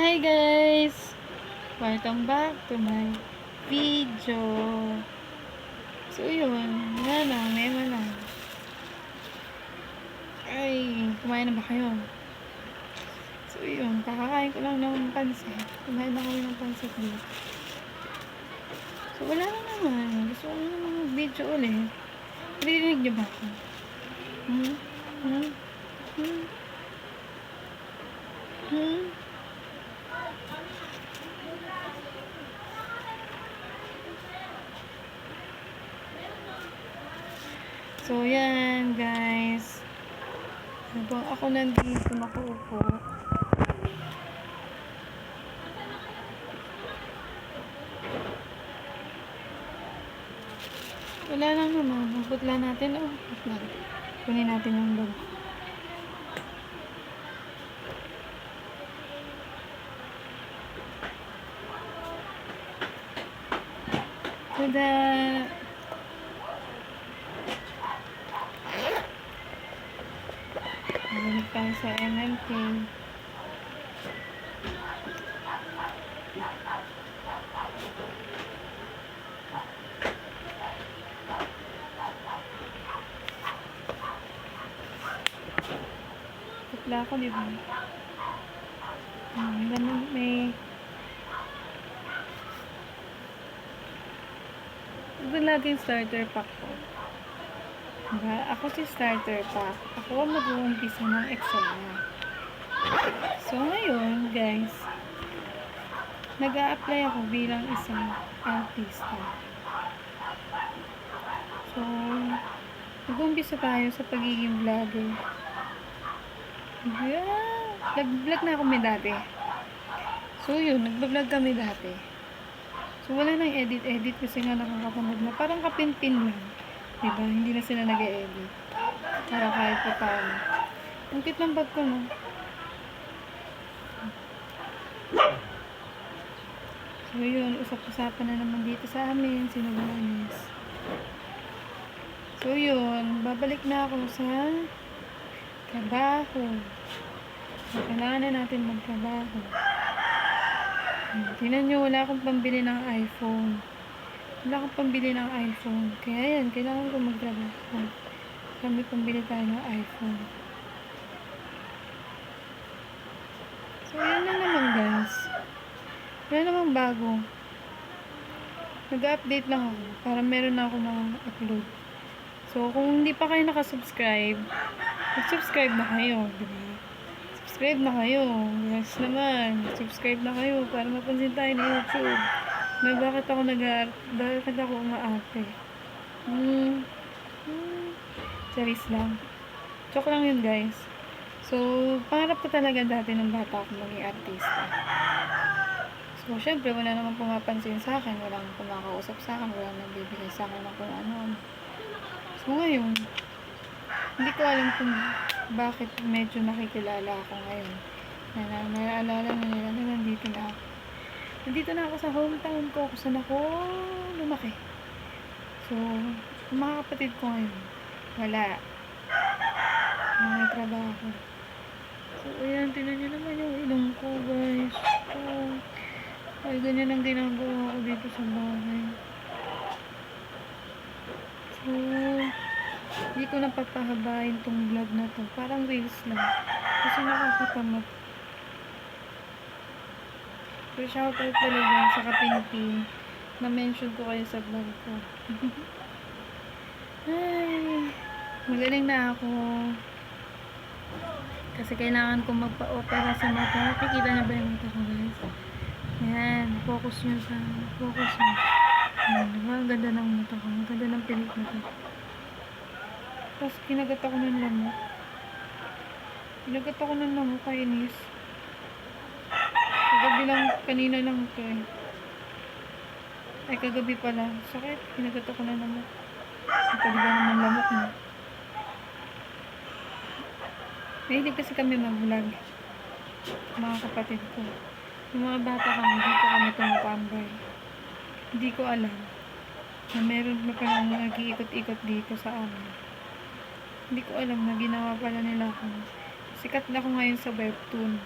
Hi guys! Welcome back to my video. So yun, wala lang, mema lang. Ay, kumain na ba kayo? So yun, kakakain ko lang ng pansit. Kumain na kami ng pansit dito. So wala lang naman. Gusto ko naman mag-video ulit. Narinig niyo ba ako? Hmm? Hmm? Hmm? Hmm? So, yan, guys. Habang ako nandito nakaupo, wala lang naman. Magputla natin. Oh, kunin natin yung bag. Tada! Balik tayo sa MMK. Putla ako, di ba? Ganun, may ito natin starter pack ko. Diba? Ako si starter pack. Ako ang mag-uumpisa ng Excel na. So, ngayon, guys, nag-a-apply ako bilang isang artista. So, nag-uumpisa tayo sa pagiging vlogger. Yeah! Nag-vlog na kami dati. So, yun, nag-vlog kami dati. So, wala nang edit-edit kasi nga nakakapanood na. Parang kapinpin lang. Diba? Hindi na sila nag-e-edit. Para kahit pa paano. Ang cute ng bag ko, no? So, yun. Usap-usapan na naman dito sa amin. Sinubuanis. So, yun. Babalik na ako sa trabaho. So, kailangan na natin magtrabaho. Tingnan nyo, wala akong pambili ng iPhone. Wala akong pambili ng iPhone. Kaya yan, kailangan ko magtrabaho. Kami pambili tayo ng iPhone. So, yun na naman guys. Wala namang bago. Nag-update lang ako para meron na ako ma-upload. So, kung hindi pa kayo nakasubscribe, mag-subscribe na kayo. Diba? Subscribe na kayo. Yes naman. Subscribe na kayo para mapansin tayo ni YouTube. May bakit ako umaarte? Charis lang. Joke lang yun guys. So, pangarap ko talaga dati ng bata akong maging artista. So, syempre, wala namang pumapansin sa akin. Walang kumakausap sa akin. Walang nagbibigay sa akin ng kung ano. So, ngayon, hindi ko alam kung bakit medyo nakikilala ako ngayon. Naalala na nila na nandito na ako. Nandito na ako sa hometown ko. Kung saan ako lumaki. So, mga kapatid ko ngayon, wala. Mga trabaho. So, ayan, tinan nyo naman yung ilong ko, guys. So, ay, ganyan ang ginagawa ko dito sa bahay. So, hindi ko napapahabain tong vlog na to. Parang reels lang. Kasi nakakatamad. So, shoutout talaga sa Kapinti. Na-mention ko kayo sa vlog ko. Ay, magaling na ako. Kasi kailangan ko magpa-opera sa mata. Nakikita na ba yung mata ko, guys? Ayan, focus nyo sa focus nyo. Ayan, diba? Ang ganda ng mata ko. Ang ganda ng pilik na to. Tapos, kinagat ako ng lamok. Kinagat ako ng lamok, kainis. Kagabi lang, kanina lang ito eh. Ay, kagabi pala. Sakit, kinagat ako ng lamok. Ito, diba naman lamok na. Mahilig kasi kami mag-vlog. Mga kapatid ko. Yung mga bata kami, dito kami tumutambay. Hindi ko alam na meron na palang nag-iikot-ikot dito sa amin. Hindi ko alam na ginawa pala nila ako. Sikat na ako ngayon sa webtoon.